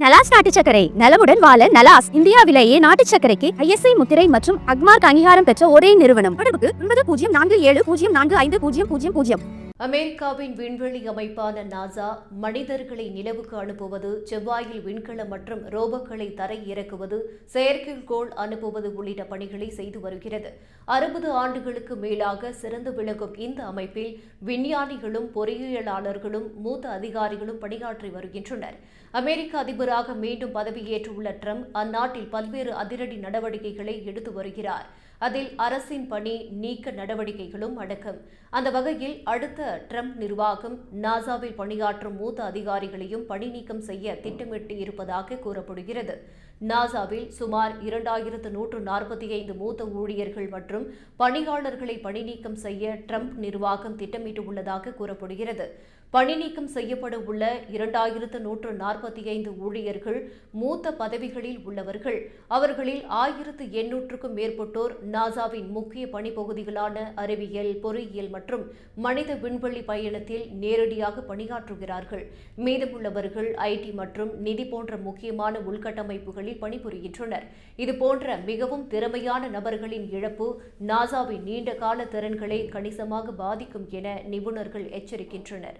நலாஸ் நாட்டு சர்க்கரை நலமுடன் வாழ நலாஸ் இந்தியாவிலேயே நாட்டு சர்க்கரைக்கு ISI முத்திரை மற்றும் அக்மார்க் அங்கீகாரம் பெற்ற ஒரே நிறுவனம். தொடர்புக்கு 9047045000. அமெரிக்காவின் விண்வெளி அமைப்பான நாசா மனிதர்களை நிலவுக்கு அனுப்புவது, செவ்வாயில் விண்கலம் மற்றும் ரோபோக்களை தரை இறக்குவது, செயற்கைக்கோள் அனுப்புவது உள்ளிட்ட பணிகளை செய்து வருகிறது. 60 ஆண்டுகளுக்கு மேலாக சிறந்து விளங்கும் இந்த அமைப்பில் விஞ்ஞானிகளும் பொறியியலாளர்களும் மூத்த அதிகாரிகளும் பணியாற்றி வருகின்றனர். அமெரிக்க அதிபராக மீண்டும் பதவியேற்றுள்ள ட்ரம்ப் அந்நாட்டில் பல்வேறு அதிரடி நடவடிக்கைகளை எடுத்து வருகிறார். அதில் அரசின் பணி நீக்க நடவடிக்கைகளும் அடக்கம். அந்த வகையில் அடுத்த ட்ரம்ப் நிர்வாகம் நாசாவில் பணியாற்றும் மூத்த அதிகாரிகளையும் பணி நீக்கம் செய்ய திட்டமிட்டு இருப்பதாக கூறப்படுகிறது. நாசாவில் சுமார் 2145 மூத்த ஊழியர்கள் மற்றும் பணியாளர்களை பணிநீக்கம் செய்ய ட்ரம்ப் நிர்வாகம் திட்டமிட்டுள்ளதாக கூறப்படுகிறது. பணிநீக்கம் செய்யப்பட உள்ள 2145 ஊழியர்கள் மூத்த பதவிகளில் உள்ளவர்கள். அவர்களில் 1800க்கும் மேற்பட்டோர் நாசாவின் முக்கிய பணிப்பகுதிகளான அறிவியல், பொறியியல் மற்றும் மனித விண்வெளி பயணத்தில் நேரடியாக பணியாற்றுகிறார்கள். மீதமுள்ளவர்கள் IT மற்றும் நிதி போன்ற முக்கியமான உள்கட்டமைப்புகளில் பணிபுரிகின்றனர். இதுபோன்ற மிகவும் திறமையான நபர்களின் இழப்பு நாசாவின் நீண்டகால திறன்களை கணிசமாக பாதிக்கும் என நிபுணர்கள் எச்சரிக்கின்றனர்.